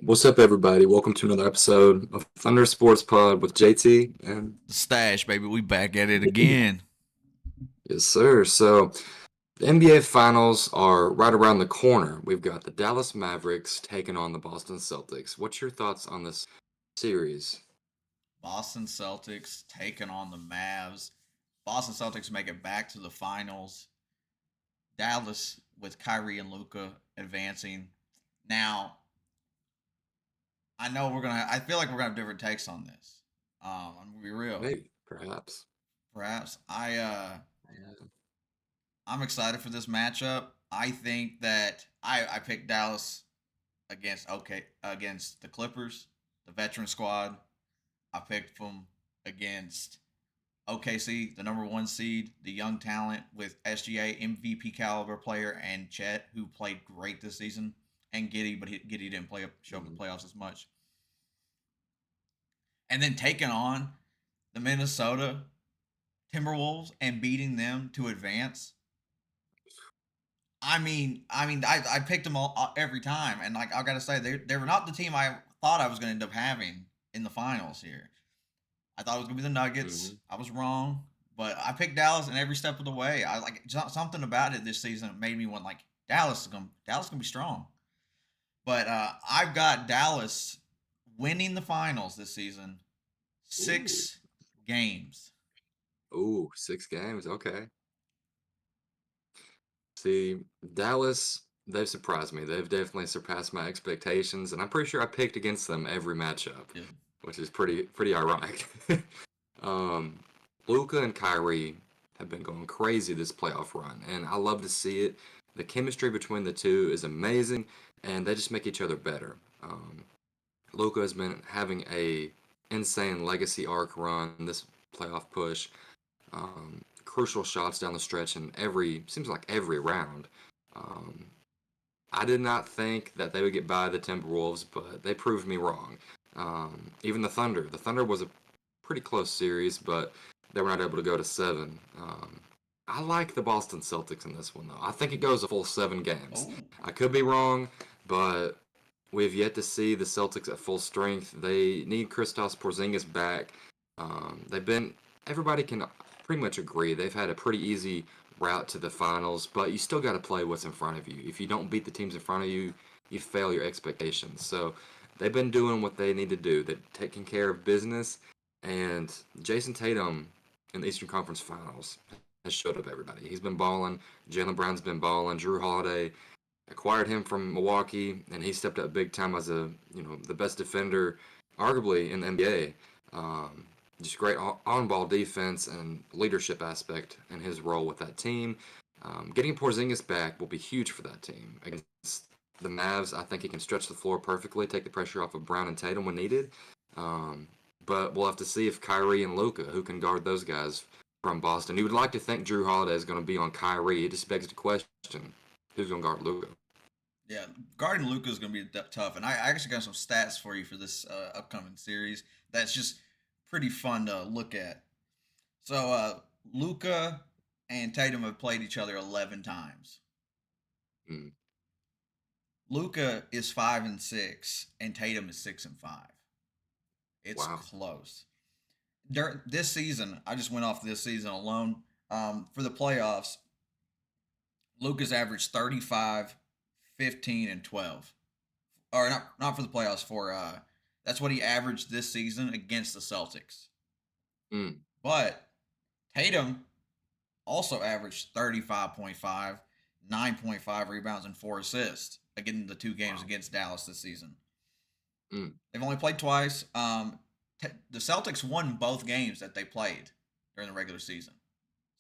What's up, everybody? Welcome to another episode of Thunder Sports Pod with JT and The stash, baby. We back at it again. yes, sir. So the NBA Finals are right around the corner. We've got the Dallas Mavericks taking on the Boston Celtics. What's your thoughts on this series? Boston Celtics taking on the Mavs. Boston Celtics make it back to the finals. Dallas with Kyrie and Luca advancing. Now, I know I feel like we're gonna have different takes on this. I'm gonna be real. Maybe, perhaps. Perhaps Yeah. I'm excited for this matchup. I think that I picked Dallas against the Clippers, the veteran squad. I picked them against OKC, the number one seed, the young talent with SGA, MVP caliber player, and Chet, who played great this season, and Giddy, but Giddy didn't show up in the Mhm. playoffs as much. And then taking on the Minnesota Timberwolves and beating them to advance. I picked them all every time, and like I gotta say, they were not the team I thought I was gonna end up having in the finals here. I thought it was gonna be the Nuggets. Mhm. I was wrong, but I picked Dallas in every step of the way. I like something about it this season made me want like Dallas gonna be strong. But I've got Dallas winning the finals this season, Ooh. 6 games. Ooh, 6 games. Okay. See, Dallas, they've surprised me. They've definitely surpassed my expectations, and I'm pretty sure I picked against them every matchup, Yeah. which is pretty ironic. um, Luca and Kyrie have been going crazy this playoff run, and I love to see it. The chemistry between the two is amazing, and they just make each other better. Luca has been having a insane legacy arc run this playoff push, crucial shots down the stretch in every seems like every round. Um, I did not think that they would get by the Timberwolves, but they proved me wrong. Even the Thunder was a pretty close series, but they were not able to go to seven. I like the Boston Celtics in this one, though. I think it goes a full 7 games. Oh, I could be wrong, but we've yet to see the Celtics at full strength. They need Kristaps Porzingis back. They've been everybody can pretty much agree they've had a pretty easy route to the finals, but you still got to play what's in front of you. If you don't beat the teams in front of you, you fail your expectations. So they've been doing what they need to do. They're taking care of business, and Jason Tatum in the Eastern Conference Finals has showed up everybody. He's been balling. Jalen Brown's been balling. Drew Holiday acquired him from Milwaukee, and he stepped up big time as the best defender, arguably in the NBA. Just great on-ball defense and leadership aspect in his role with that team. Getting Porzingis back will be huge for that team against the Mavs. I think he can stretch the floor perfectly, take the pressure off of Brown and Tatum when needed. Um, but we'll have to see if Kyrie and Luka, who can guard those guys from Boston. You would like to think Drew Holiday is going to be on Kyrie. It just begs the question: who's going to guard Luka? yeah. Guarding Luca is going to be tough, and I actually got some stats for you for this upcoming series. That's just pretty fun to look at. So Luca and Tatum have played each other 11 times. Mm, Luca is 5-6, and Tatum is 6-5. It's wow. close. During this season, I just went off this season alone. For the playoffs, Luca's averaged 35, 15, and 12. Or not for the playoffs. For that's what he averaged this season against the Celtics. Mm, But Tatum also averaged 35.5, 9.5 rebounds, and 4 assists again the 2 games wow. against Dallas this season. Mm, They've only played twice. The Celtics won both games that they played during the regular season.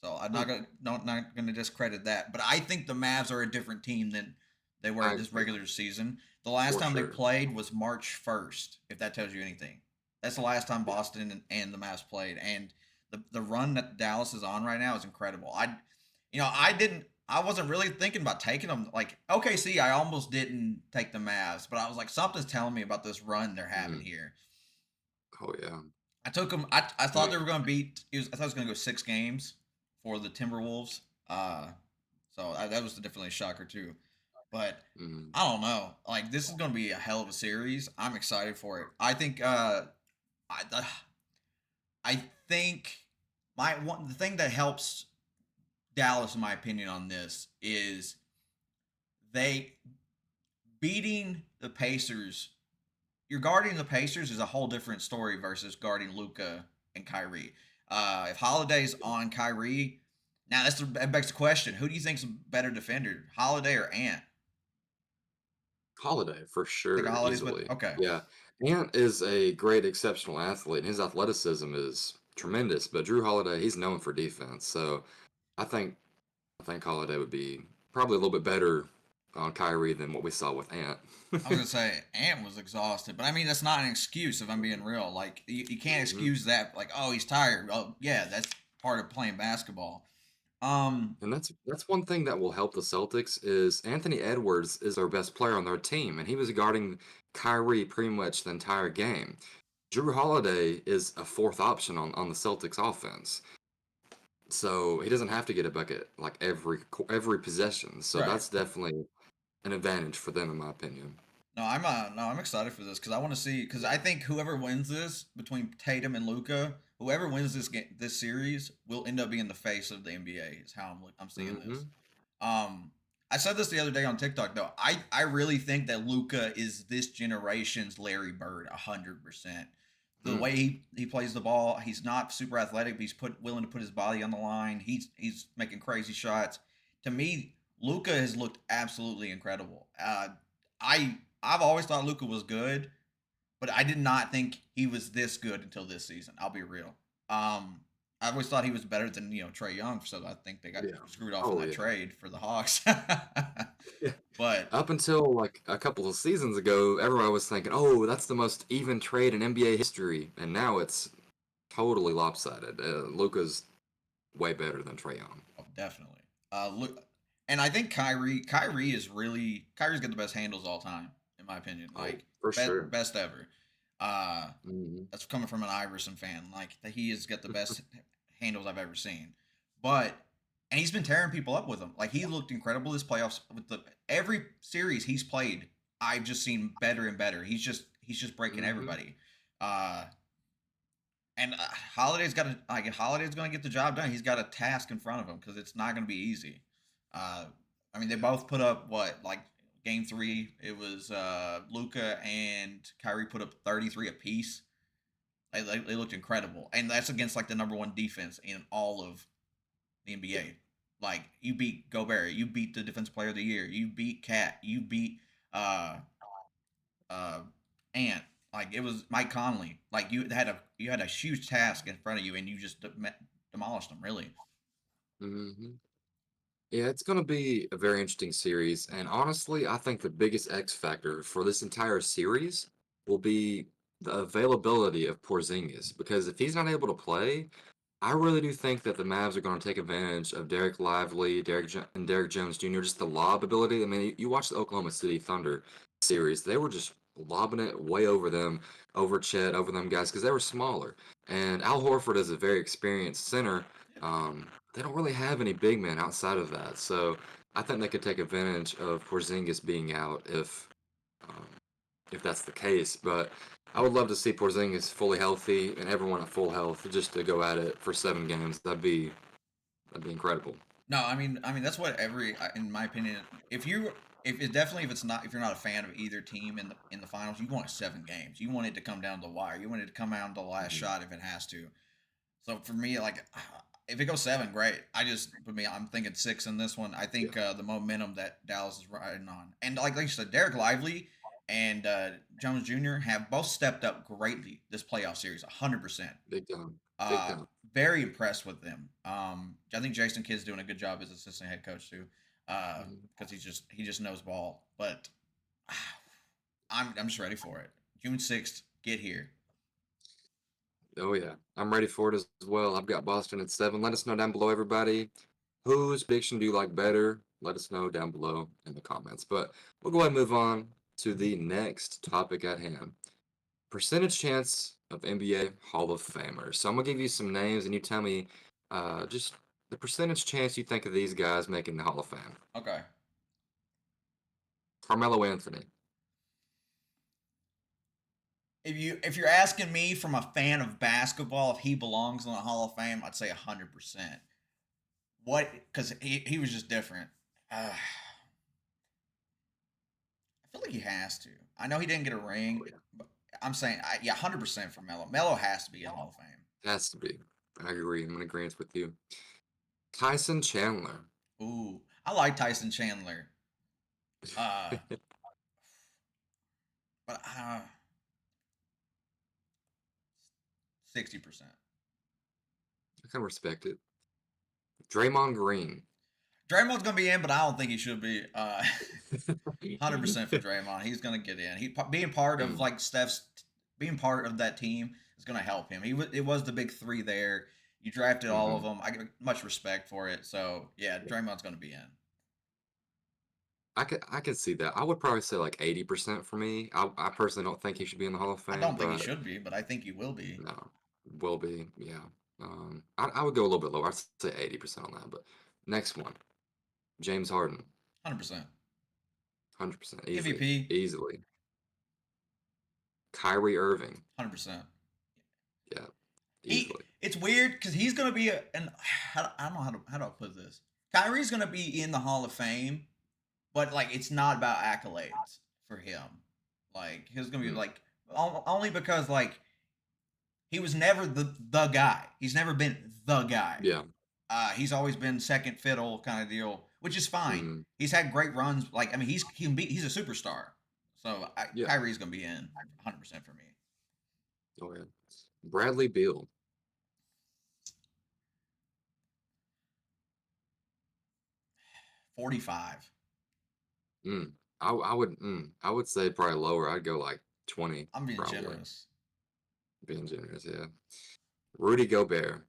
So I'm mm, not gonna discredit that. But I think the Mavs are a different team than they were I this agree regular season. The last for time they sure. played was March 1st, if that tells you anything. That's the last time Yeah. Boston and the Mavs played. And the run that Dallas is on right now is incredible. I wasn't really thinking about taking them. Like OKC, I almost didn't take the Mavs, but I was like, something's telling me about this run they're having Mm, here. oh yeah. I took them. I I thought they mean, were going to beat. I thought it was going to go 6 games for the Timberwolves. So that was definitely a shocker too. But Mm. I don't know. Like this is going to be a hell of a series. I'm excited for it. I think I uh, I think the thing that helps Dallas, in my opinion, on this is they beating the Pacers. You're guarding the Pacers is a whole different story versus guarding Luca and Kyrie. If Holiday's on Kyrie, now that begs the question: who do you think's a better defender, Holiday or Ant? Holiday for Think sure, Holiday's better. easily. Okay, Yeah, Ant is a great exceptional athlete, and his athleticism is tremendous. But Drew Holiday, he's known for defense, so I think I think Holiday would be probably a little bit better on Kyrie than what we saw with Ant. I was gonna say Ant was exhausted, but I mean that's not an excuse if I'm being real. Like you can't Mhm. excuse that. Like oh he's tired. Oh yeah, that's part of playing basketball. And that's one thing that will help the Celtics is Anthony Edwards is their best player on their team, and he was guarding Kyrie pretty much the entire game. Drew Holiday is a fourth option on the Celtics offense, so he doesn't have to get a bucket like every possession. So Right. that's definitely an advantage for them, in my opinion. No, I'm excited for this because I want to see because I think whoever wins this between Tatum and Luca, whoever wins this series will end up being the face of the NBA. Is how I'm seeing this. Hmm. Um, I said this the other day on TikTok though. I really think that Luca is this generation's Larry Bird, 100%. The Mm. way he plays the ball, he's not super athletic, but he's willing to put his body on the line. He's making crazy shots. To me, Luca has looked absolutely incredible. I've always thought Luca was good, but I did not think he was this good until this season. I'll be real. I always thought he was better than Trey Young, so I think they got Yeah. screwed off in Oh that yeah. trade for the Hawks. Yeah. But Up until like a couple of seasons ago, everyone was thinking, "Oh, that's the most even trade in NBA history," and now it's totally lopsided. Luca's way better than Trae Young. oh, definitely, look, and I think Kyrie's got the best handles all time, in my opinion. Oh, Like for sure. best ever. Uh, Hmm. that's coming from an Iverson fan. Like that he has got the best handles I've ever seen. But and he's been tearing people up with them. Like he looked incredible this playoffs with the every series he's played. I've just seen better and better. He's just breaking Hmm. everybody. Uh, and Holiday's got to like Holiday's going to get the job done. He's got a task in front of him because it's not going to be easy. Uh, I mean, they both put up what like game three. It was Luca and Kyrie put up 33 apiece. They looked incredible, and that's against like the number one defense in all of the Yeah. NBA. Like you beat Gobert, you beat the Defensive Player of the Year, you beat Cat, you beat uh uh Ant. Like it was Mike Conley. Like you had a huge task in front of you, and you just demolished them. Really. Hmm. Yeah, it's going to be a very interesting series. And honestly, I think the biggest X factor for this entire series will be the availability of Porzingis. Because if he's not able to play, I really do think that the Mavs are going to take advantage of Derek Lively, and Derek Jones Jr. Just the lob ability. I mean, you watch the Oklahoma City Thunder series; they were just lobbing it way over them, over Chet, over them guys because they were smaller. And Al Horford is a very experienced center. They don't really have any big men outside of that, so I think they could take advantage of Porzingis being out um, if that's the case. But I would love to see Porzingis fully healthy and everyone at full health just to go at it for 7 games. That'd be incredible. No, I mean that's what in my opinion, if it definitely if it's not if you're not a fan of either team in the finals, you want 7 games. You want it to come down to the wire. You want it to come down to the last Mhm. shot if it has to. So for me, like if it goes seven, great. For me, I'm thinking six in this one. I Yeah. think the momentum that Dallas is riding on, and like you said, Derek Lively and Jones Jr. have both stepped up greatly this playoff series, 100%. Big time. Big Uh, time. Very impressed with them. I think Jason Kidd's doing a good job as assistant head coach too, Mhm. because he just knows ball. But I'm just ready for it. June 6th, get here. Oh yeah, I'm ready for it as well. I've got Boston at 7. Let us know down below, everybody. Whose prediction do you like better? Let us know down below in the comments. But we'll go ahead and move on to the next topic at hand. Percentage chance of NBA Hall of Famers. So I'm gonna give you some names, and you tell me just the percentage chance you think of these guys making the Hall of Fame. Okay. Carmelo Anthony. If you're asking me from a fan of basketball if he belongs in the Hall of Fame, I'd say 100%. What? Because he was just different. I feel like he has to. I know he didn't get a ring, Oh yeah, but I'm saying yeah, 100% for Melo. Melo has to be in the Hall of Fame. has to be. I agree. I'm in agreement with you. Tyson Chandler. Ooh, I like Tyson Chandler. Uh, but 60%. I can respect it. Draymond Green. Draymond's gonna be in, but I don't think he should be. 100% for Draymond. He's gonna get in. He being part of Mm, like Steph's, being part of that team is gonna help him. It was the big three there. You drafted all of mhm. them. I get much respect for it. So yeah, Draymond's gonna be in. I could see that. I would probably say like 80% for me. I personally don't think he should be in the Hall of I Fame, don't think he but should be, but I think he will be. no, will be. Yeah. I would go a little bit lower. I'd say 80% on that. But next one, James Harden, 100%. 100% easily, MVP. easily. Kyrie Irving, 100%. yeah, He. easily. It's weird because he's gonna be and I don't know how do I put this. Kyrie's gonna be in the Hall of Fame, but like it's not about accolades for him. Like he's gonna be Mm, like only because like he was never the guy. He's never been the guy. yeah. He's always been second fiddle kind of deal, which is fine. Mm, He's had great runs. Like I mean, he's a superstar. So yeah. Kyrie's gonna be in 100% for me. Oh yeah. Bradley Beal. 45. Mm, I would say probably lower. I'd go like 20 I'm being probably. generous. Being generous, yeah. Rudy Gobert.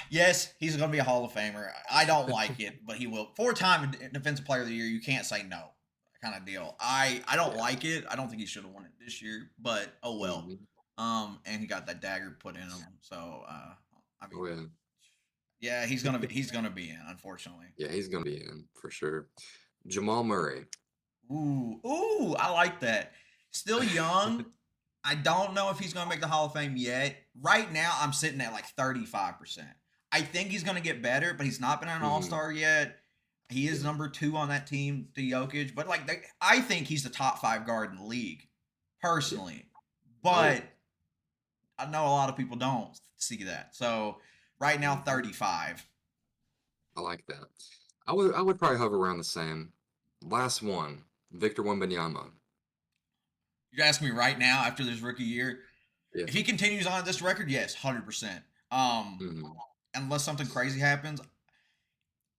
Yes, he's going to be a Hall of Famer. I don't like it, but he will. 4-time Defensive Player of the Year, you can't say no, kind of deal. I don't Yeah. like it. I don't think he should have won it this year, but oh well. Mhm. And he got that dagger put in him. So, I mean, Oh yeah. yeah, he's gonna be in, unfortunately. Yeah, he's gonna be in for sure. Jamal Murray. Ooh, I like that. Still young. I don't know if he's going to make the Hall of Fame yet. Right now, I'm sitting at like 35%. I think he's going to get better, but he's not been an All Mhm. Star yet. He is Yeah. number 2 on that team to Jokic, but like I think he's the top 5 guard in the league, Yeah. personally. Oh yeah. But I know a lot of people don't see that. So right now, Mhm. 35. I like that. I would probably hover around the same. Last one, Victor Wembanyama. You ask me right now after this rookie year, Yeah. if he continues on this record, yes, 100%. Um, Hmm. unless something crazy happens,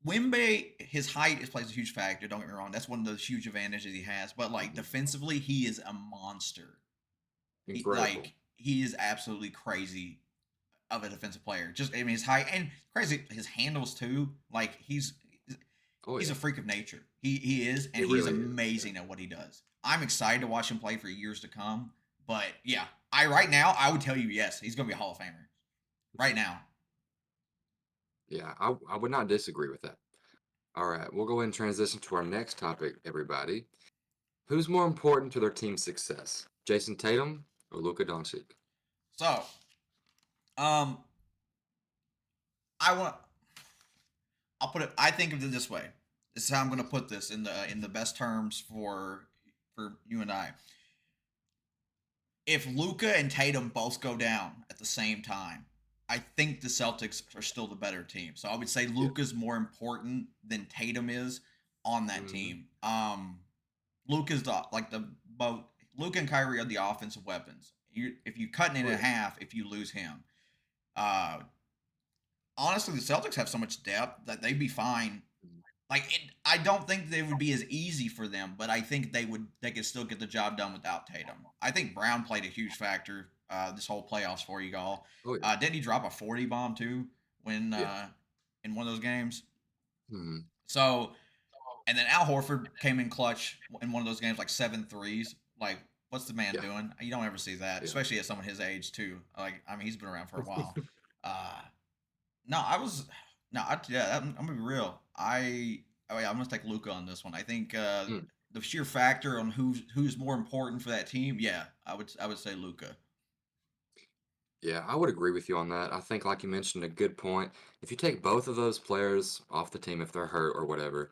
Wimby, his height plays a huge factor. Don't get me wrong; that's one of those huge advantages he has. But like Hmm. defensively, he is a monster. Incredible. He is absolutely crazy of a defensive player. Just I mean, his height and crazy his handles too. Like Oh he's yeah. a freak of nature. He is, He and he is really is. Yeah. amazing at what he does. I'm excited to watch him play for years to come. But yeah, I right now I would tell you yes, he's going to be a Hall of Famer right now. Yeah. I would not disagree with that. All right. We'll go ahead and transition to our next topic, everybody. Who's more important to their team's success, Jason Tatum or Luka Doncic? So, um, I want I'll put it. I think of it this way. This is how I'm going to put this in the best terms for you and I. If Luca and Tatum both go down at the same time, I think the Celtics are still the better team. So I would say Yeah. Luca's more important than Tatum is on that Hmm. team. Luca's the both Luca and Kyrie are the offensive weapons. If you cut it Oh in yeah. half, if you lose him, uh, honestly, the Celtics have so much depth that they'd be fine. I don't think they would be as easy for them, but I think they could still get the job done without Tatum. I think Brown played a huge factor this whole playoffs for you all. Oh yeah. Didn't he drop a 40 bomb too when Yeah. in one of those games? Hmm. So and then Al Horford came in clutch in one of those games like 7 threes. Like what's the man Yeah. doing? You don't ever see that, Yeah. especially at someone his age too. Like I mean he's been around for a while. Uh, no, I was no, yeah. I'm gonna be real. Oh yeah, I'm gonna take Luca on this one. I think Mm, the sheer factor on who's more important for that team. Yeah, I would say Luca. yeah, I would agree with you on that. I think, like you mentioned, a good point. If you take both of those players off the team if they're hurt or whatever,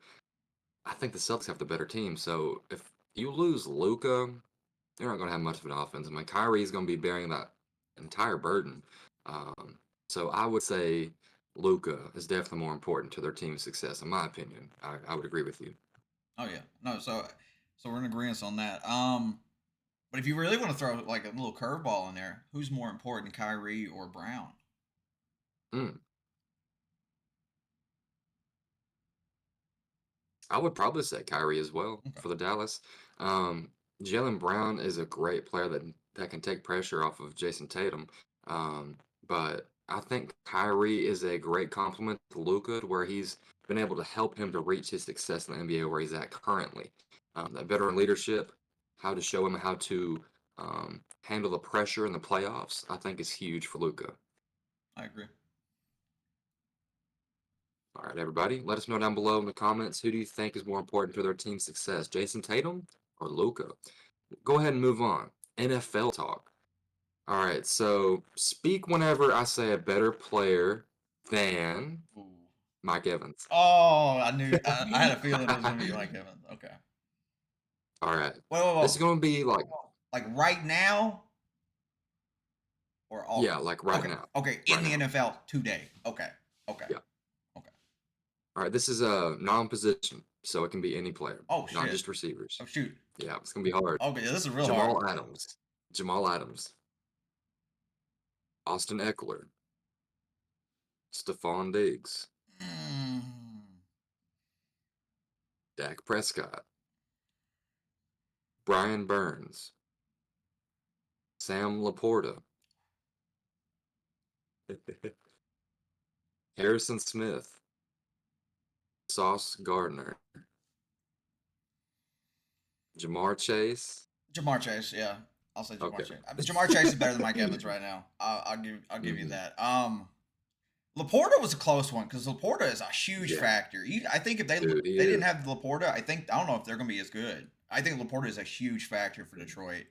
I think the Celtics have the better team. So if you lose Luca, you're not going to have much of an offense. I mean, Kyrie's going to be bearing that entire burden. Um, so I would say Luca is definitely more important to their team's success, in my opinion. I would agree with you. Oh yeah, no. So we're in agreement on that. But if you really want to throw like a little curveball in there, who's more important, Kyrie or Brown? Mm, I would probably say Kyrie as well Okay. for the Dallas. Um, Jalen Brown is a great player that can take pressure off of Jason Tatum. But I think Kyrie is a great complement to Luka, where he's been able to help him to reach his success in the NBA where he's at currently. That veteran leadership, how to show him how to handle the pressure in the playoffs, I think is huge for Luka. I agree. All right, everybody, let us know down below in the comments who do you think is more important to their team's success, Jason Tatum or Luka? Go ahead and move on. NFL talk. All right, so speak whenever I say a better player than Ooh. Mike Evans. Oh, I had a feeling it was gonna be Mike Evans. Okay. All right, Whoa, whoa, this is whoa. going to be Like right now or yeah, all? like right Okay. now, Okay. In right the now. NFL today. Okay. Okay. Yeah. Okay. All right, this is a non-position, so it can be any player, Oh not shit. just receivers. Oh shoot. Yeah, it's going to be hard. Okay, this is real hard. Jamal Adams, Jamal Adams, Austin Eckler, Stephon Diggs, Mm. Dak Prescott, Brian Burns, Sam Laporta, Harrison Smith, Sauce Gardner, Jamar Chase. Jamar Chase, yeah. I'll say Jamar Okay. Chase. I mean, Jamar Chase is better than Mike Evans right now. I'll give you Hmm. that. Laporta was a close one because Laporta is a huge Yeah, factor. I think if dude, he they didn't is. have Laporta, I don't know if they're gonna be as good. I think Laporta is a huge factor for Detroit.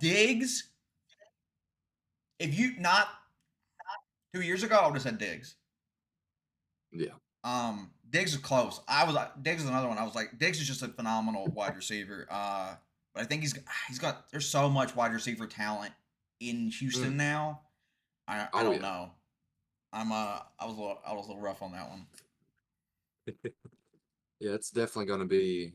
Diggs, if you not 2 years ago, I would have said Diggs. Yeah, Diggs is close. Diggs is another one. I was like, Diggs is just a phenomenal wide receiver. But I think he's got there's so much wide receiver talent in mm. Houston now. I Oh don't yeah, know. I was a little rough on that one. yeah. It's definitely going to be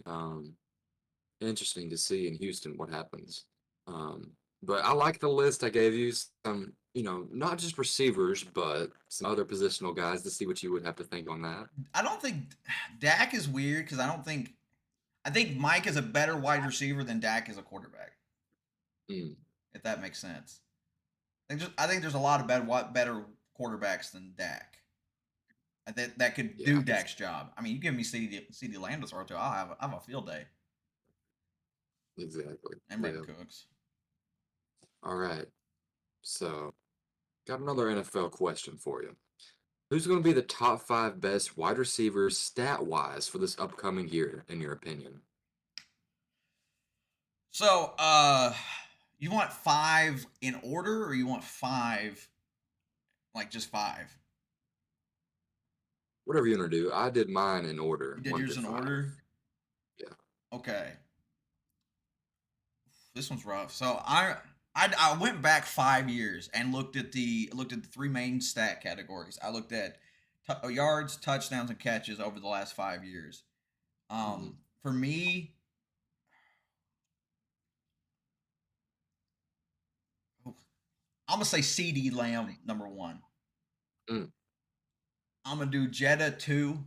interesting to see in Houston what happens. Um, but I like the list I gave you. Some, not just receivers, but some other positional guys to see what you would have to think on that. I don't think Dak is weird because I think Mike is a better wide receiver than Dak is a quarterback. Mm. If that makes sense. I think there's a lot of better quarterbacks than Dak. That could Yeah, do Dak's job. I mean, you give me CD Lamb to throw to, I'll have a field day. exactly. And Yeah. Brandon Cooks. All right. So, got another NFL question for you. Who's going to be the top five best wide receivers stat wise for this upcoming year, in your opinion? So, you want five in order, or you want five like just five? Whatever you want to do. I did mine in order, You did one to yours in five. order. Yeah. Okay, this one's rough. So I went back 5 years and looked at the three main stat categories. I looked at yards, touchdowns, and catches over the last 5 years. Hmm. For me, I'm gonna say CD Lamb number one. Mm, I'm gonna do Jetta two.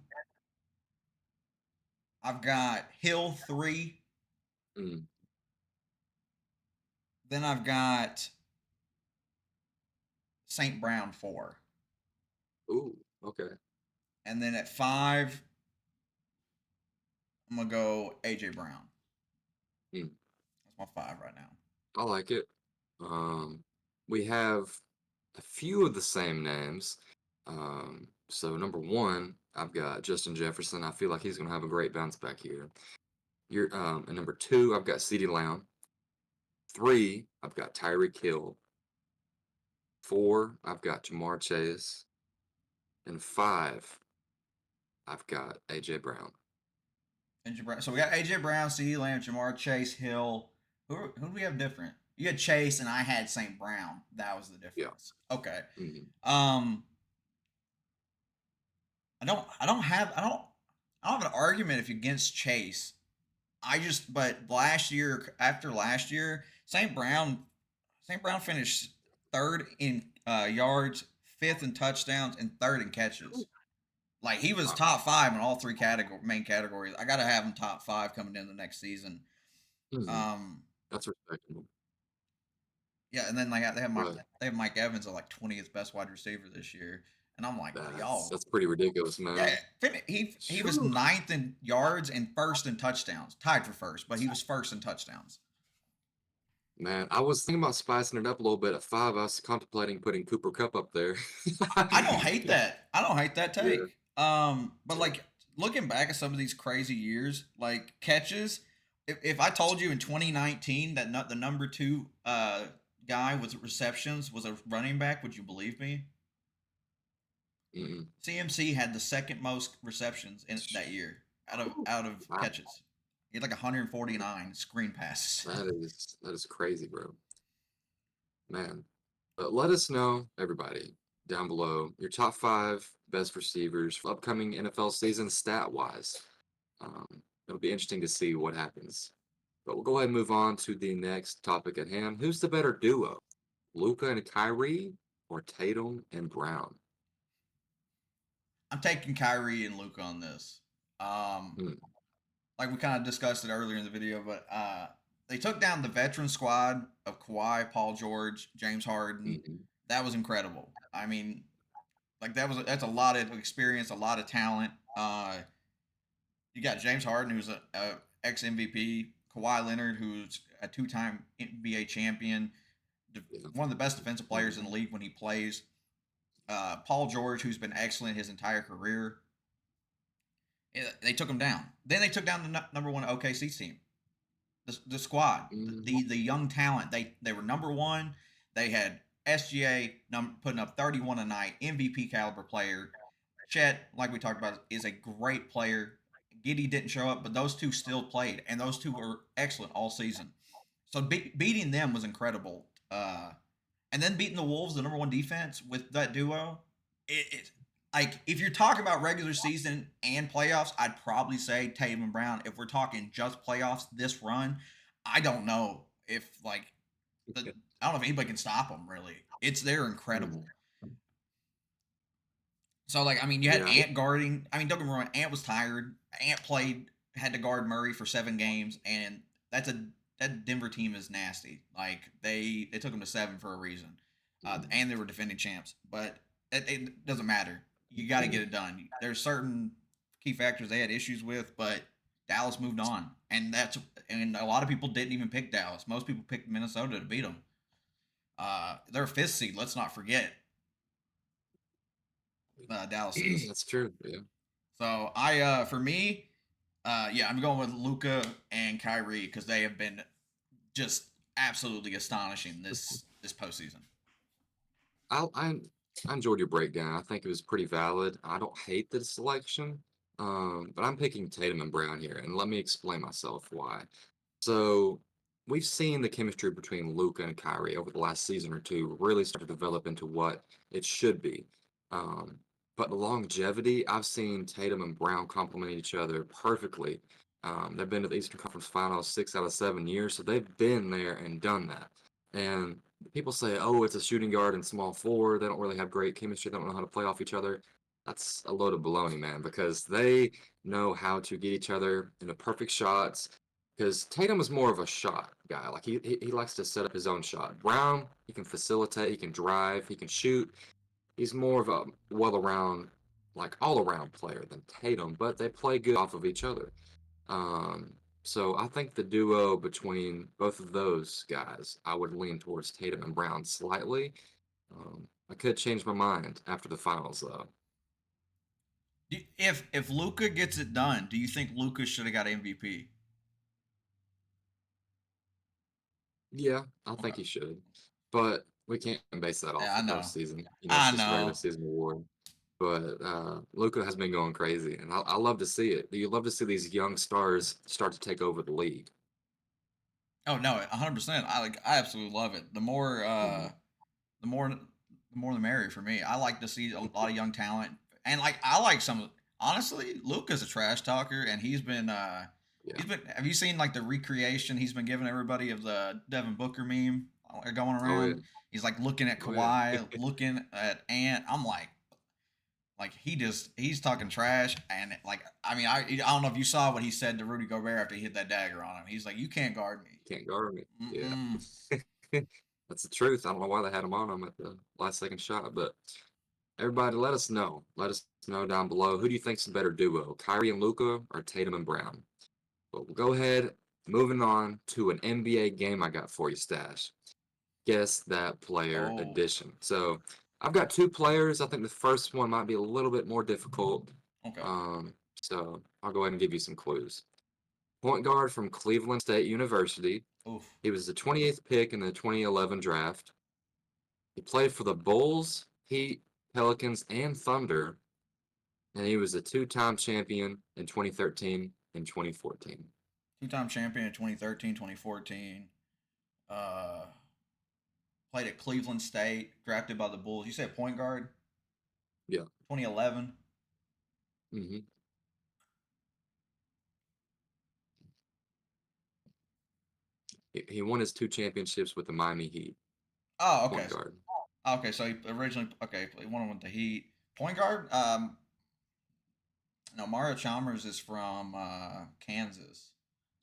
I've got Hill three. mm. Then I've got St. Brown four. Ooh, okay. And then at five, I'm gonna go AJ Brown. Mm. That's my five right now. I like it. Um, we have a few of the same names. So number one, I've got Justin Jefferson. I feel like he's going to have a great bounce back here. And number two, I've got CeeDee Lamb. Three, I've got Tyreek Hill. Four, I've got Jamar Chase. And five, I've got AJ Brown. AJ Brown. So we got AJ Brown, CeeDee Lamb, Jamar Chase, Hill. Who do we have different? You had Chase and I had St. Brown. That was the Yeah. difference. Okay. Mhm. I don't have an argument if you're against Chase. But after last year, St. Brown finished third in yards, fifth in touchdowns, and third in catches. Like he was Wow. top five in all three main categories. I gotta have him top five coming in the next season. Mhm. That's respectable. Yeah, and then they have But Mike Evans at like 20th best wide receiver this year, and I'm like, well, that's y'all, that's pretty ridiculous, yeah, man. he was Phew. ninth in yards and first in touchdowns, tied for first, but he was first in touchdowns. Man, I was thinking about spicing it up a little bit. At five, I was contemplating putting Cooper Cup up there. I don't hate that. I don't hate that Yeah. take. But like looking back at some of these crazy years, like catches, if I told you in 2019 that the number two guy with receptions was a running back, would you believe me? Mm-mm. CMC had the second most receptions in that year out of Wow. catches. He had like 149 screen passes. That is crazy, bro. Man. But let us know, everybody, down below, your top five best receivers for upcoming NFL season stat wise. Um, it'll be interesting to see what happens. But we'll go ahead and move on to the next topic at hand. Who's the better duo? Luca and Kyrie or Tatum and Brown? I'm taking Kyrie and Luka on this. Um, Hmm. like we kind of discussed it earlier in the video, but they took down the veteran squad of Kawhi, Paul George, James Harden. Mhm. That was incredible. I mean, like that's a lot of experience, a lot of talent. You got James Harden, who's a ex MVP, Kawhi Leonard, who's a two-time NBA champion, Yeah. one of the best defensive players in the league when he plays. Paul George, who's been excellent his entire career. They took him down. Then they took down the number one OKC team, the squad, Mhm. the young talent. They were number one. They had SGA putting up 31 a night, MVP caliber player. Chet, like we talked about, is a great player. Giddy didn't show up, but those two still played, and those two were excellent all season. So beating them was incredible. And then beating the Wolves, the number one defense with that duo, it like if you're talking about regular season and playoffs, I'd probably say Tatum and Brown. If we're talking just playoffs, this run, I don't know if I don't know if anybody can stop them. Really, they're incredible. Mhm. So like I mean, you had Yeah. Ant guarding. I mean, don't get me wrong, Ant was tired. Ant had to guard Murray for 7 games, and that Denver team is nasty. Like they took them to 7 for a reason, Mhm. and they were defending champs. But it doesn't matter. You got to get it done. There's certain key factors they had issues with, but Dallas moved on, and a lot of people didn't even pick Dallas. Most people picked Minnesota to beat them. They're fifth seed. Let's not forget Dallas is. That's true. Yeah. So for me, yeah, I'm going with Luca and Kyrie because they have been just absolutely astonishing this postseason. I enjoyed your breakdown. I think it was pretty valid. I don't hate the selection, but I'm picking Tatum and Brown here, and let me explain myself why. So we've seen the chemistry between Luca and Kyrie over the last season or two really start to develop into what it should be. Um, but the longevity, I've seen Tatum and Brown complement each other perfectly. They've been to the Eastern Conference Finals 6 out of 7 years, so they've been there and done that. And people say, "Oh, it's a shooting guard and small forward. They don't really have great chemistry. They don't know how to play off each other." That's a load of baloney, man, because they know how to get each other in the perfect shots. Because Tatum is more of a shot guy. Like he likes to set up his own shot. Brown, he can facilitate, he can drive, he can shoot. He's more of a well-around, like all-around player than Tatum, but they play good off of each other. Um, so I think the duo between both of those guys, I would lean towards Tatum and Brown slightly. I could change my mind after the finals, though. If Luca gets it done, do you think Luca should have got MVP? Yeah, I Okay. think he should, but we can't base that off Yeah, I the know. postseason. It's I just a regular know. season award. But Luca has been going crazy, and I love to see it. You love to see these young stars start to take over the league. Oh no, 100%. I absolutely love it. Mhm. The more the more the merrier for me. I like to see a lot of young talent, and like I like some. Honestly, Luca's a trash talker, and Yeah. he's been. Have you seen like the recreation he's been giving everybody of the Devin Booker meme going Oh yeah. around? He's like looking at Oh yeah. Kawhi, looking at Ant. I'm like he's talking trash, and like I mean I don't know if you saw what he said to Rudy Gobert after he hit that dagger on him. He's like, you can't guard me. Can't guard me. Yeah. Mm-mm. That's the truth. I don't know why they had him on him at the last second shot, but everybody, let us know. Let us know down below. Who do you think's the better duo, Kyrie and Luca or Tatum and Brown? But we'll go ahead. Moving on to an NBA game I got for you, Stash. Guess that player Oh, edition. So I've got two players. I think the first one might be a little bit more difficult. okay. Um, so I'll go ahead and give you some clues. Point guard from Cleveland State University. Oof. He was the 28th pick in the 2011 draft. He played for the Bulls, Heat, Pelicans, and Thunder, and he was a two-time champion in 2013 and 2014. Two-time champion in 2013, 2014. Uh, Played at Cleveland State, drafted by the Bulls. You said point guard, Yeah. 2011. hmm He won his two championships with the Miami Heat. Oh, okay. Point guard. Okay, so he originally he won with the Heat. Point guard. No, Mario Chalmers is from Kansas,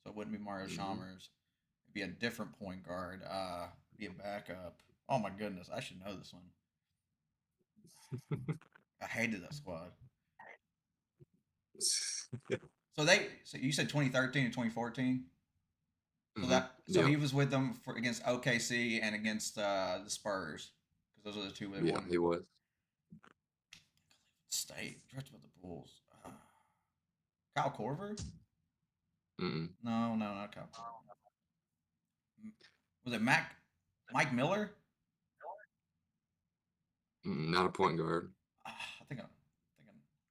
so it wouldn't be Mario hmm Chalmers. It'd be a different point guard. Be a backup. Oh my goodness, I should know this one. I hated that squad. So you said 2013 and 2014. So Yep. he was with them for against OKC and against the Spurs because those are the two they Yeah, won. he was. State drafted by the Bulls. Kyle Korver? Mm-mm. No, no, not Kyle Korver. Was it Mike Miller? Not a point guard. I think I'm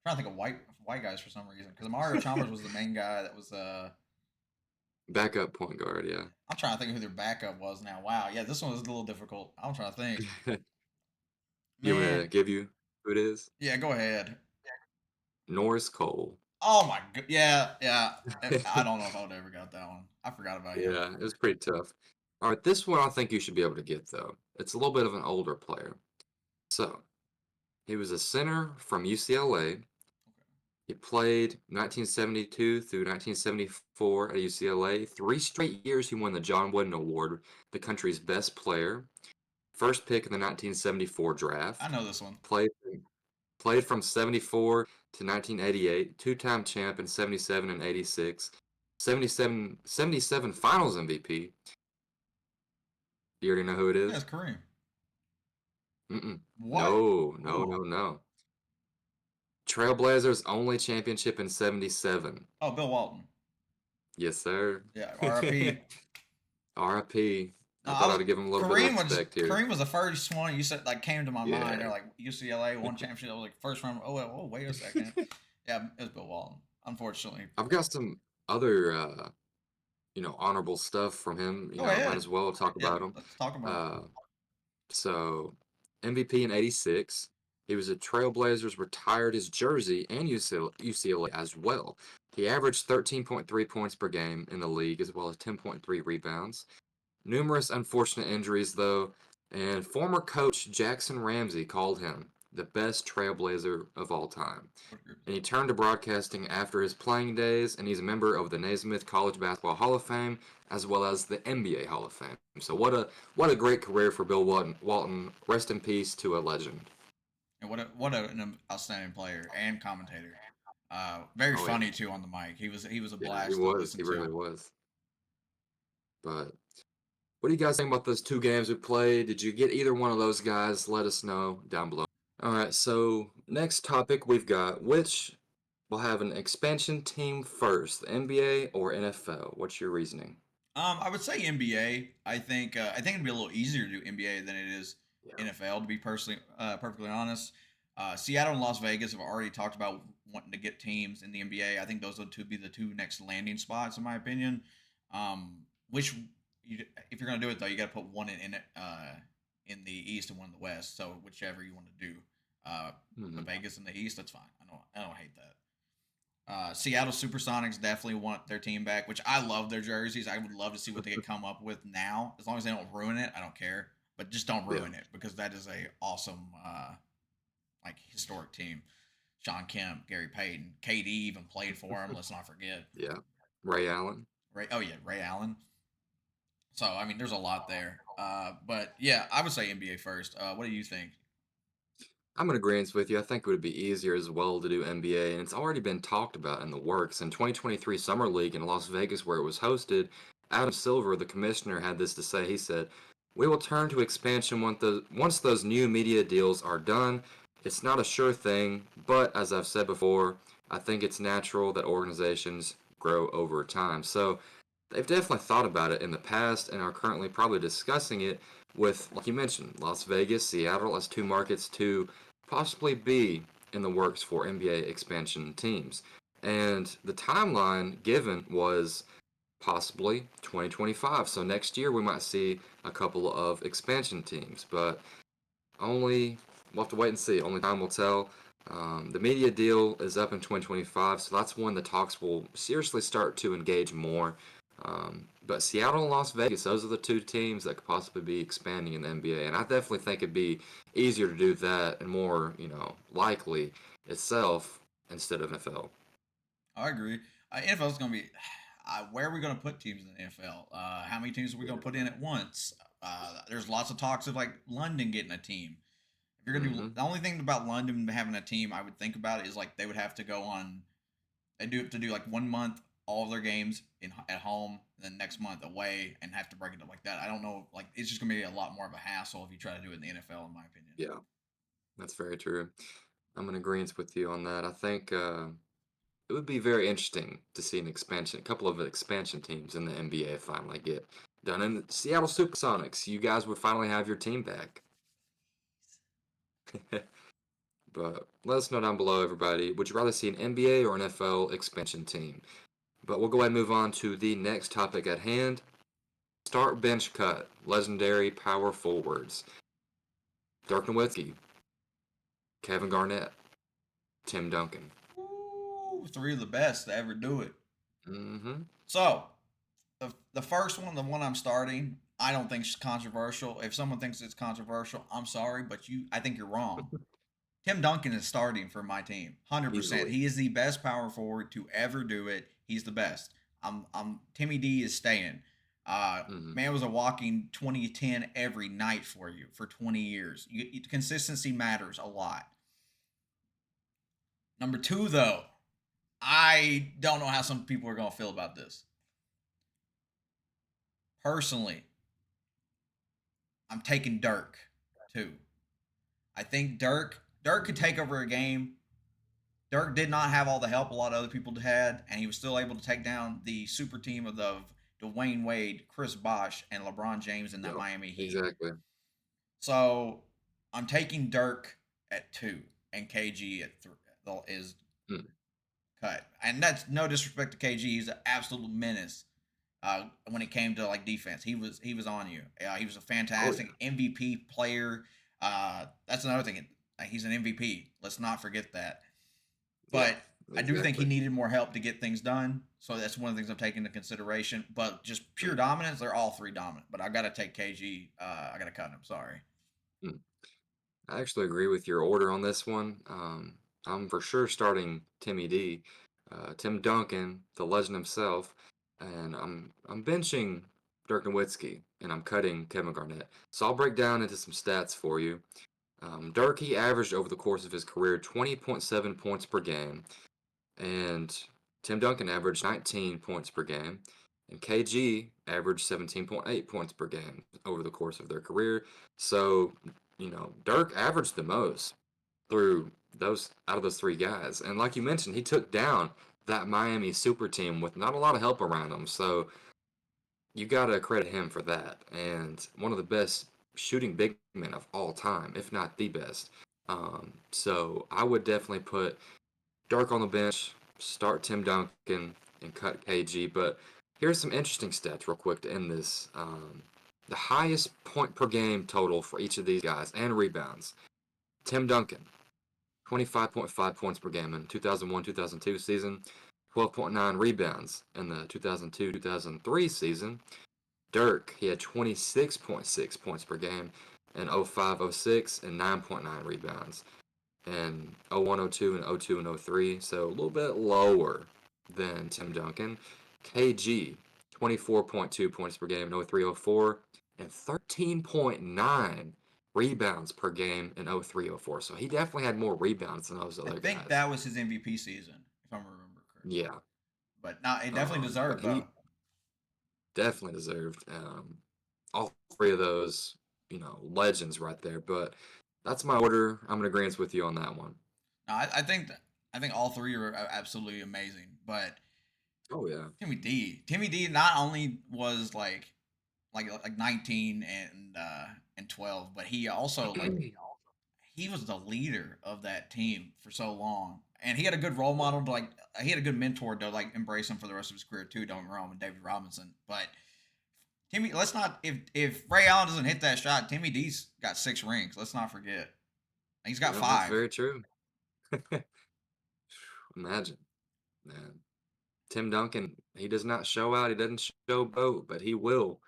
trying to think of white guys for some reason because Mario Chalmers was the main guy that was. Backup point guard, yeah. I'm trying to think of who their backup was now. Wow, yeah, this one was a little difficult. I'm trying to think. You want me Man, to give you who it is? yeah, go ahead. Norris Cole. Oh my god, yeah, yeah. I don't know if I would ever got that one. I forgot about him. Yeah, it was pretty tough. All right, this one I think you should be able to get, though. It's a little bit of an older player. So, he was a center from UCLA. He played 1972 through 1974 at UCLA. 3 straight years he won the John Wooden Award, the country's best player. First pick in the 1974 I draft. know this one. Played played from 74 to 1988. Two-time champ in 77 and 86. 77 Finals MVP. Do you already know who it Yeah, is? it's Kareem. Mm-mm. What? No, no, Ooh. no, no. Trailblazers only championship in 77. Oh, Bill Walton. Yes, sir. Yeah, RIP. RIP. No, I I thought was I'd give him a little bit of respect here. Kareem was the first one you said like came to my mind. Yeah. They're like UCLA won championship. I was like first round. Oh, wait a second. Yeah, it was Bill Walton. Unfortunately. I've got some other honorable stuff from him. Go I might ahead. as well talk Yeah, about him. let's talk about it. Uh, so MVP in '86. He was a Trailblazers, retired his jersey and UCLA as well. He averaged 13.3 points per game in the league, as well as 10.3 rebounds. Numerous unfortunate injuries, though, and former coach Jackson Ramsey called him the best Trailblazer of all time. And he turned to broadcasting after his playing days, and he's a member of the Naismith College Basketball Hall of Fame as well as the NBA Hall of Fame. So what a great career for Bill Walton. Rest in peace to a legend. And an outstanding player and commentator. Very Oh yeah, funny too on the mic. He was a yeah, he blast to was. listen He to. really was. But what do you guys think about those two games we played? Did you get either one of those guys? Let us know down below. All right, so next topic we've got which we'll have an expansion team first, the NBA or NFL. What's your reasoning? I would say NBA. I think it'd be a little easier to do NBA than it is Yeah. NFL. To be personally perfectly honest, Seattle and Las Vegas have already talked about wanting to get teams in the NBA. I think those would be the two next landing spots, in my opinion. Which if you're gonna do it though, you got to put one in the East and one in the West. So whichever you want to do, put Hmm. Vegas in the East. That's fine. I don't hate that. Seattle Supersonics definitely want their team back, which I love their jerseys. I would love to see what they could come up with now. As long as they don't ruin it, I don't care. But just don't Yeah. ruin it because that is a awesome, like historic team. Sean Kemp, Gary Payton, KD even played for him. Let's not forget. Yeah. Ray Allen. Ray, oh yeah, Ray Allen. So I mean, there's a lot there. But yeah, I would say NBA first. What do you think? I'm in agreement with you. I think it would be easier as well to do NBA, and it's already been talked about in the works. In 2023 Summer League in Las Vegas, where it was hosted, Adam Silver, the commissioner, had this to say. He said, "We will turn to expansion once those new media deals are done. It's not a sure thing, but as I've said before, I think it's natural that organizations grow over time." So they've definitely thought about it in the past and are currently probably discussing it with, like you mentioned, Las Vegas, Seattle as two markets to possibly be in the works for NBA expansion teams. And the timeline given was possibly 2025. So next year we might see a couple of expansion teams, but only we'll have to wait and see. Only time will tell. The media deal is up in 2025, so that's when the talks will seriously start to engage more. But Seattle and Las Vegas, those are the two teams that could possibly be expanding in the NBA, and I definitely think it'd be easier to do that and more, likely itself instead of NFL. I agree. NFL is going to be. Where are we going to put teams in the NFL? How many teams are we going to put in at once? There's lots of talks of like London getting a team. If you're going to do Mm-hmm. the only thing about London having a team, I would think about is like they would have to go on. They do have to do like 1 month all of their games at home, and then next month away, and have to break it up like that. I don't know. Like it's just going to be a lot more of a hassle if you try to do it in the NFL, in my opinion. Yeah, that's very true. I'm in agreement with you on that. I think it would be very interesting to see a couple of expansion teams in the NBA finally get done. And Seattle Supersonics, you guys would finally have your team back. But let us know down below, everybody. Would you rather see an NBA or an NFL expansion team? But we'll go ahead and move on to the next topic at hand. Start bench cut. Legendary power forwards. Dirk Nowitzki, Kevin Garnett, Tim Duncan. Ooh, three of the best to ever do it. Mm-hmm. So the first one, the one I'm starting, I don't think it's controversial. If someone thinks it's controversial, I'm sorry, but I think you're wrong. Tim Duncan is starting for my team, 100%. Easily. He is the best power forward to ever do it. He's the best. Timmy D is staying. Mm-hmm. Man was a walking 2010 every night for you for 20 years. Consistency matters a lot. Number two, though, I don't know how some people are going to feel about this. Personally, I'm taking Dirk too. I think Dirk could take over a game. Dirk did not have all the help a lot of other people had, and he was still able to take down the super team of Dwayne Wade, Chris Bosh, and LeBron James in that Yep. Miami Heat. Exactly. So I'm taking Dirk at 2 and KG at 3 is Mm. cut. And that's no disrespect to KG. He's an absolute menace. When it came to like defense, he was on you. He was a Oh yeah. fantastic MVP player. That's another thing. He's an MVP. Let's not forget that. Yeah. But I do think he Exactly. needed more help to get things done. So that's one of the things I'm taking into consideration. But just pure dominance, they're all three dominant. But I got to take KG. I got to cut him. Sorry. Mm. I actually agree with your order on this one. I'm for sure starting Timmy D, Tim Duncan, the legend himself, and I'm benching Dirk Nowitzki, and I'm cutting Kevin Garnett. So I'll break down into some stats for you. Dirk, he averaged over the course of his career 20.7 points per game, and Tim Duncan averaged 19 points per game, and KG averaged 17.8 points per game over the course of their career. So, Dirk averaged the most through those out of those three guys. And like you mentioned, he took down that Miami super team with not a lot of help around him. So you gotta credit him for that. And one of the best shooting big men of all time, if not the best. So I would definitely put Dirk on the bench, start Tim Duncan, and cut KG. But here's some interesting stats, real quick, to end this. The highest point per game total for each of these guys and rebounds. Tim Duncan, 25.5 points per game in 2001-2002 season, 12.9 rebounds in the 2002-2003 season. Dirk, he had 26.6 points per game in 05-06 and 9.9 rebounds in 01-02 and 02 and 03, so a little bit lower than Tim Duncan. KG, 24.2 points per game in 03-04 and 13.9 rebounds per game in 03-04. So he definitely had more rebounds than those I other think guys. that was his MVP season, if I remember correctly. Yeah. But no, it definitely But deserved he though. definitely deserved all three of those, legends right there. But that's my order. I'm in agreement with you on that one. No, I think all three are absolutely amazing. But Oh yeah. Timmy D not only was like 19 and 12, but he also like he was the leader of that team for so long, and he had a good role model to like he had a good mentor to like embrace him for the rest of his career too. Don't get me wrong, with David Robinson, but Timmy, let's not if Ray Allen doesn't hit that shot, Timmy D's got 6 rings. Let's not forget he's got Yeah, that's 5. very true. Imagine, man. Tim Duncan, he does not show out, he doesn't show boat, but he will,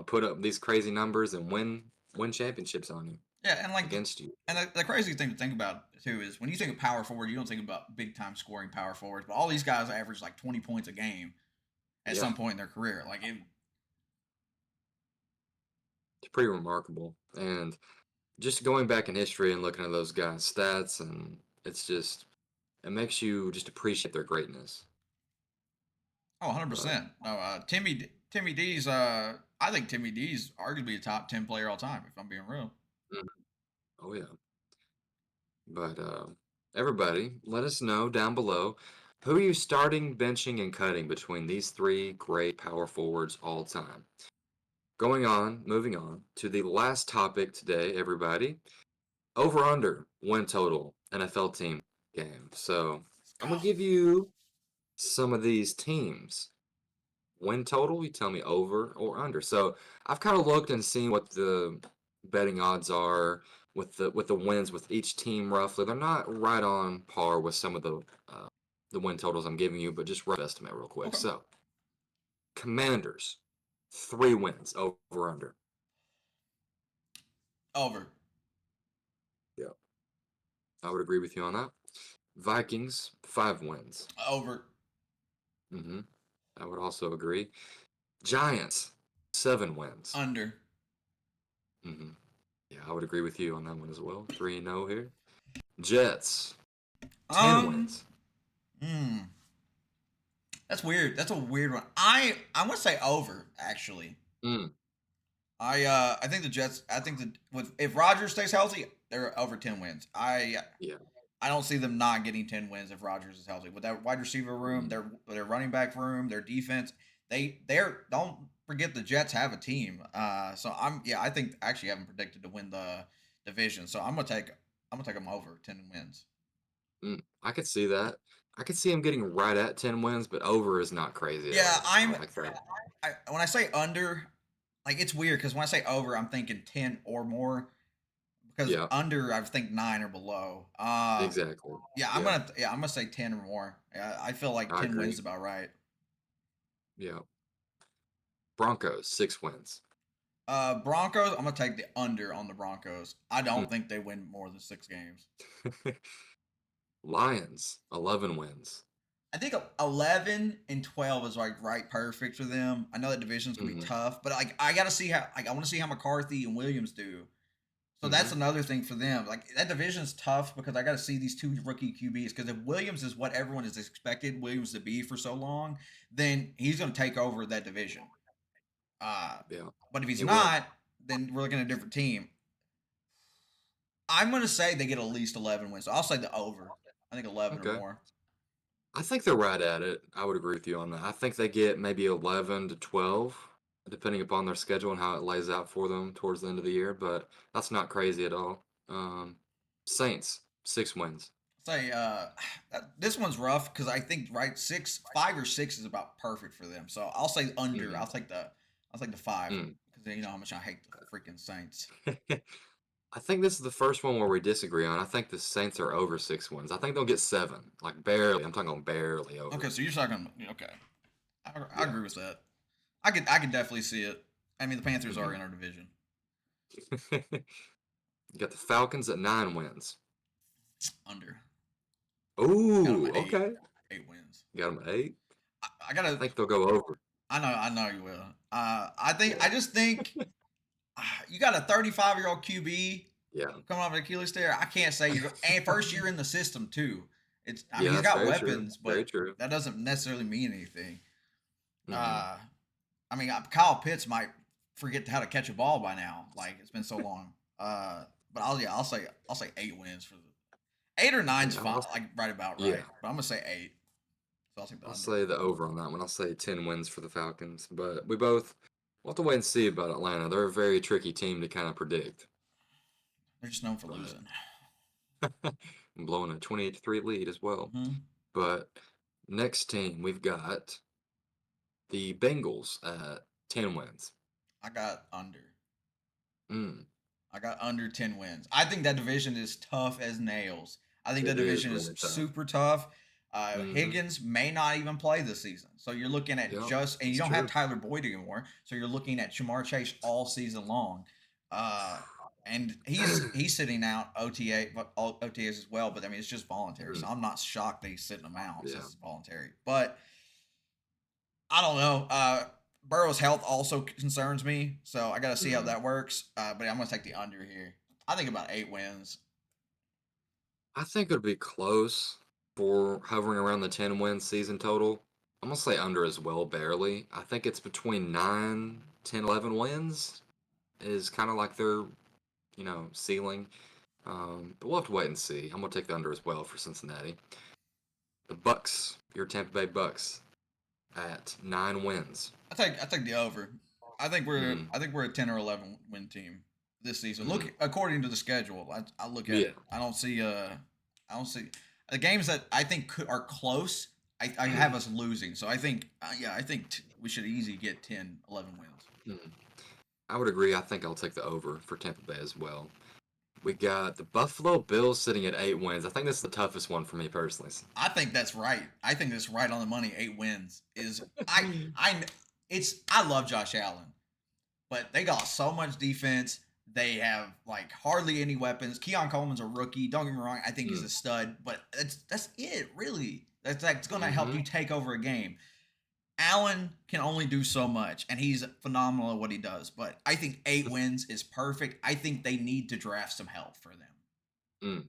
put up these crazy numbers and win championships on you Yeah, and like against you. and the crazy thing to think about too is when you think of power forward, you don't think about big time scoring power forwards, but all these guys average like 20 points a game at Yeah, some point in their career. Like it, it's pretty remarkable. And just going back in history and looking at those guys' stats, and it makes you just appreciate their greatness. oh, But 100%. No, Timmy D's I think Timmy D's arguably a top 10 player all time if I'm being real. mm, oh yeah. But everybody, let us know down below who are you starting, benching, and cutting between these three great power forwards all time. Moving on to the last topic today, everybody. Over under win total NFL team game. So Let's I'm gonna go. give you some of these teams. Win total, you tell me over or under. So I've kind of looked and seen what the betting odds are with the wins with each team roughly. They're not right on par with some of the win totals I'm giving you, but just rough estimate real quick. Okay. So Commanders, 3 wins over under. Over. Yeah, I would agree with you on that. Vikings, 5 wins. Over. hmm I would also agree. Giants, 7 wins. Under. hmm Yeah, I would agree with you on that one as well. 3-0 here. Jets, 10 Um. wins. Hmm. That's weird. That's a weird one. I want to say over actually. Mm, I think the Jets. I think that with if Rodgers stays healthy, they're over 10 wins. yeah. I don't see them not getting 10 wins if Rodgers is healthy. With that wide receiver room, Mm, their running back room, their defense, they're don't forget the Jets have a team. So I think I actually haven't predicted to win the division. So I'm gonna take them over 10 wins. I could see that. I could see him getting right at 10 wins, but over is not crazy at Yeah, all. I like that. when I say under, like it's weird because when I say over, I'm thinking 10 or more. Because Yeah, under, I think 9 or below. exactly. Yeah, I'm gonna say 10 or more. I feel like I 10 wins agree. is about right. Yeah. Broncos, 6 wins. Broncos, I'm gonna take the under on the Broncos. I Mm. don't think they win more than 6 games. Lions, 11 wins. I think 11 and 12 is like right perfect for them. I know that division's gonna be hmm tough, but like I gotta see how like I want to see how McCarthy and Williams do. So that's hmm another thing for them. Like that division's tough because I got to see these two rookie QBs. Because if Williams is what everyone has expected Williams to be for so long, then he's going to take over that division. Uh, Yeah, but if he's he will. not, then we're looking at a different team. I'm gonna say they get at least 11 wins. So I'll say the over. I think 11 or Okay. more. I think they're right at it. I would agree with you on that. I think they get maybe 11 to 12, depending upon their schedule and how it lays out for them towards the end of the year. But that's not crazy at all. Saints 6 wins. Say this one's rough because I think right 5 or 6 is about perfect for them. So I'll say under. Hmm. I'll take the 5 Mm. because you know how much I hate the freaking Saints. I think this is the first one where we disagree on. I think the Saints are over 6 wins. I think they'll get 7, like barely. I'm talking barely Okay, over. so you're talking. Okay, I Yeah. agree with that. I could definitely see it. I mean, the Panthers are Hmm. in our division. You got the Falcons at 9 wins. Under. Got them Ooh, at eight. okay. 8 wins. You got them at 8. I I gotta. think they'll go over. I know you will. Yeah. I just think you got a 35-year-old QB Yeah. coming off an Achilles tear. I can't say you're and first year in the system too. It's I Yeah, mean he's that's got very true. weapons, Very but true. that doesn't necessarily mean anything. Hmm. Uh, I mean Kyle Pitts might forget how to catch a ball by now. Like it's been so long. But I'll say 8 wins for the 8 or 9's Yeah, fine, like right about yeah. right. But I'm gonna say 8. So I'll take the I'll under. say the over on that one. I'll say 10 wins for the Falcons. But we'll have to wait and see about Atlanta. They're a very tricky team to kind of predict. They're just known for But losing. blowing a 28-3 lead as well. Hmm. But next team, we've got the Bengals at 10 wins. I got under. Mm, I got under 10 wins. I think that division is tough as nails. I think that it is division is really tough. super tough. Hmm. Higgins may not even play this season. So you're looking at Yep, and you that's don't have true. Tyler Boyd anymore. So you're looking at Jamar Chase all season long. Uh, and he's sitting out OTAs as well, but I mean, it's just voluntary. So Mm, I'm not shocked that he's sitting them out since yeah. it's voluntary. But I don't know. Burrow's health also concerns me, so I got to see how Hmm. that works. But I'm gonna take the under here. I think about 8 wins. I think it would be close for hovering around the 10 win season total. I'm going to say under as well, barely. I think it's between 9, 10, 11 wins is kind of like their, ceiling. But we'll have to wait and see. I'm going to take the under as well for Cincinnati. The Bucks, your Tampa Bay Bucks, at 9 wins. I take the over. Mm, I think we're a 10 or 11 win team this season. mm, Look according to the schedule. I look at yeah. it. I don't see the games that I think are close. I have Mm, us losing. So I think I think we should easily get 10, 11 wins. mm. I would agree. I think I'll take the over for Tampa Bay as well. We got the Buffalo Bills sitting at 8 wins. I think this is the toughest one for me personally. I think that's right. I think that's right on the money. 8 wins is I it's I love Josh Allen, but they got so much defense. They have like hardly any weapons. Keon Coleman's a rookie. Don't get me wrong. I think he's Mm, a stud, but that's it really. That's going to help mm-hmm. you take over a game. Allen can only do so much, and he's phenomenal at what he does. But I think 8 wins is perfect. I think they need to draft some help for them. Mm.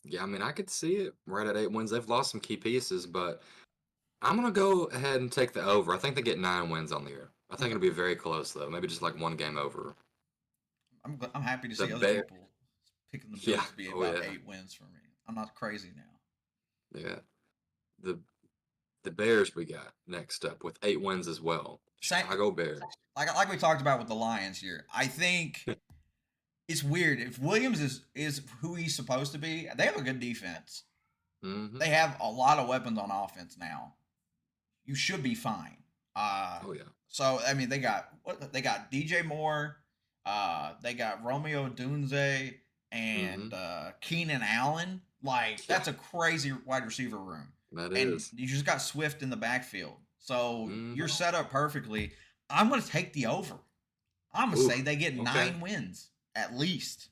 Yeah, I mean, I could see it right at 8 wins. They've lost some key pieces, but I'm gonna go ahead and take the over. I think they get 9 wins on the year. I think Okay, it'll be very close though. Maybe just like one game over. I'm happy to The see other Bear, people picking the yeah, Bills to be oh about yeah, 8 wins for me. I'm not crazy now. yeah. The the Bears we got next up with 8 wins as well. Same, Chicago Bears. like we talked about with the Lions here. I think it's weird if Williams is who he's supposed to be. They have a good defense. Mm-hmm. They have a lot of weapons on offense now. You should be fine. Oh yeah. So I mean, they got DJ Moore, they got Romeo Dunze Mm-hmm. and Keenan Allen. Like Yeah, that's a crazy wide receiver room, that and is. you just got Swift in the backfield. So you're Mm-hmm. set up perfectly. I'm gonna take the over. I'm gonna Ooh, say they get okay. 9 wins at least.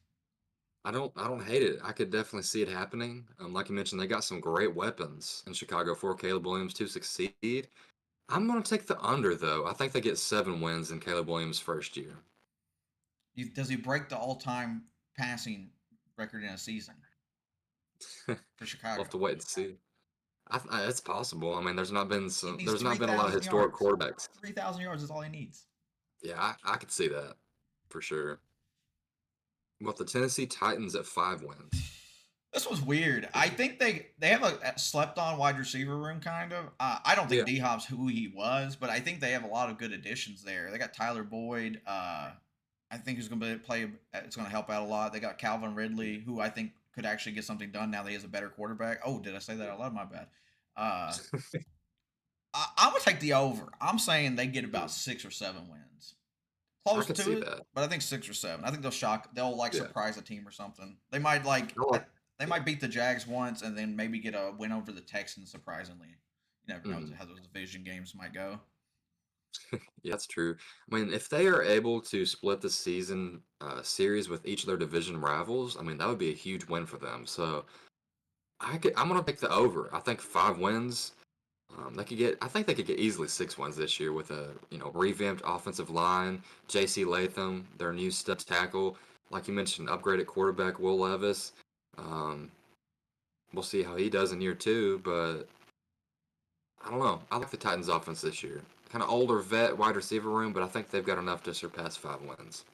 I don't hate it. I could definitely see it happening. Like you mentioned, they got some great weapons in Chicago for Caleb Williams to succeed. I'm gonna take the under though. I think they get 7 wins in Caleb Williams' first year. Does he break the all-time passing record in a season We'll for Chicago? have to wait and see. It's possible. I mean, He needs there's three not been a lot of thousand historic yards. quarterbacks. 3,000 yards is all he needs. Yeah, I could see that for sure. About the Tennessee Titans at 5 wins. This was weird. I think they have a slept on wide receiver room, kind of. I don't think Yeah. D Hop's who he was, but I think they have a lot of good additions there. They got Tyler Boyd. I think he's going to play. It's going to help out a lot. They got Calvin Ridley, who I think could actually get something done now that he has a better quarterback. Oh, did I say that out loud? My bad. Uh, I'm gonna take the over. I'm saying they get about 6 or 7 wins, I close could to see it, that. but I think 6 or 7. I think they'll shock. They'll like Yeah. surprise a team or something. They might like. I like, They yeah. might beat the Jags once and then maybe get a win over the Texans. Surprisingly, you never know Mhm. how those division games might go. Yeah, that's true. I mean, if they are able to split the season series with each of their division rivals, I mean, that would be a huge win for them. So I'm gonna pick the over. I think 5 wins. They could get. I think they could get easily 6 wins this year with a revamped offensive line, J.C. Latham, their new stud tackle, like you mentioned, upgraded quarterback Will Levis. Um, we'll see how he does in year 2, but I don't know. I like the Titans' offense this year. Kind of older vet wide receiver room, but I think they've got enough to surpass 5 wins.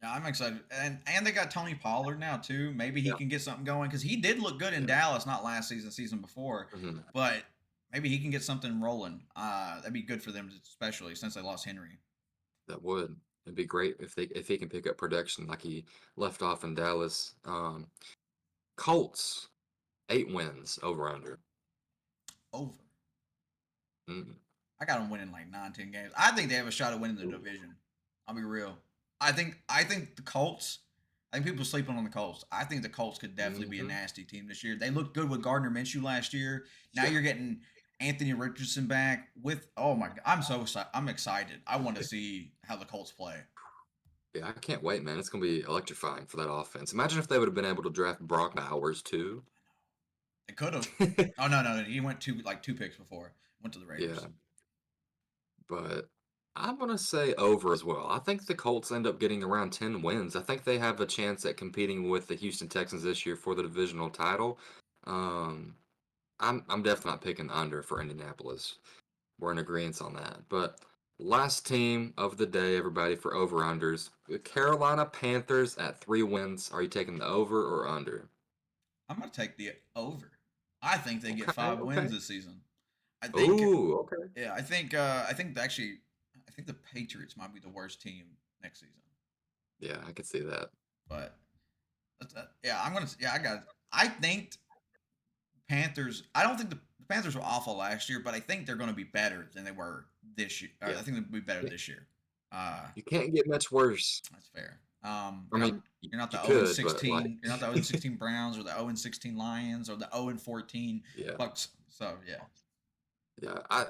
Yeah, I'm excited, and they got Tony Pollard now too. Maybe he Yeah, can get something going because he did look good in yeah. Dallas, not last season, season before, Hmm. but maybe he can get something rolling. That'd be good for them, especially since they lost Henry. That would. It'd be great if he can pick up production like he left off in Dallas. Colts 8 wins over under. Over. Mm. I got them winning like 9, 10 games. I think they have a shot at winning the Ooh. division. I'll be real. I think the Colts. I think people are sleeping on the Colts. I think the Colts could definitely be a Hmm. nasty team this year. They looked good with Gardner Minshew last year. Now Yeah, you're getting Anthony Richardson back with. Oh my god, I'm so excited. I'm excited. I want to see how the Colts play. yeah. I can't wait, man. It's gonna be electrifying for that offense. Imagine if they would have been able to draft Brock Bowers too. They could have. Oh no, he went 2 picks before. Went to the Raiders. Yeah, but I'm gonna say over as well. I think the Colts end up getting around 10 wins. I think they have a chance at competing with the Houston Texans this year for the divisional title. Um, I'm definitely not picking the under for Indianapolis. We're in agreement on that. But last team of the day, everybody, for over unders. The Carolina Panthers at 3 wins. Are you taking the over or under? I'm gonna take the over. I think they get Okay, 5 wins okay. this season. I think Ooh, okay. Yeah, I think actually I think the Patriots might be the worst team next season. Yeah, I could see that. But yeah, I got I think Panthers I don't think the Panthers were awful last year, but I think they're going to be better than they were this year. I Yeah. think they'll be better Yeah. this year. Uh You can't get much worse. that's fair. I mean, You're not the you 0 and could, but 16, you're not the 0 and 16 Browns or the 0 and 16 Lions or the 0 and 14 yeah, Bucks. So, yeah. yeah.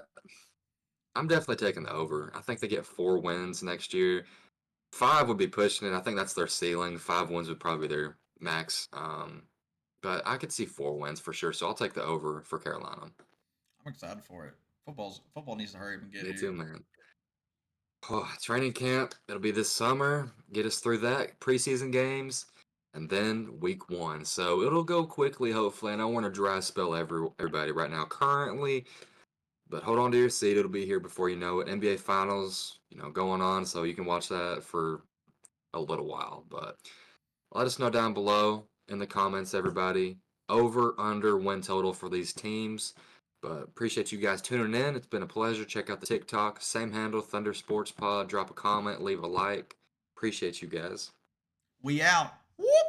I'm definitely taking the over. I think they get 4 wins next year. 5 would be pushing it. I think that's their ceiling. 5 wins would probably be their max. But I could see 4 wins for sure. So I'll take the over for Carolina. I'm excited for it. Football needs to hurry up and get Me too, here. man. Oh, training camp. It'll be this summer. Get us through that preseason games, and then week 1. So it'll go quickly, hopefully. And I want to dry spell everybody right now. Currently, but hold on to your seat. It'll be here before you know it. NBA Finals, going on, so you can watch that for a little while. But let us know down below in the comments, everybody. Over, under, win total for these teams. But appreciate you guys tuning in. It's been a pleasure. Check out the TikTok, same handle, Thunder Sports Pod. Drop a comment, leave a like. Appreciate you guys. We out. Whoop!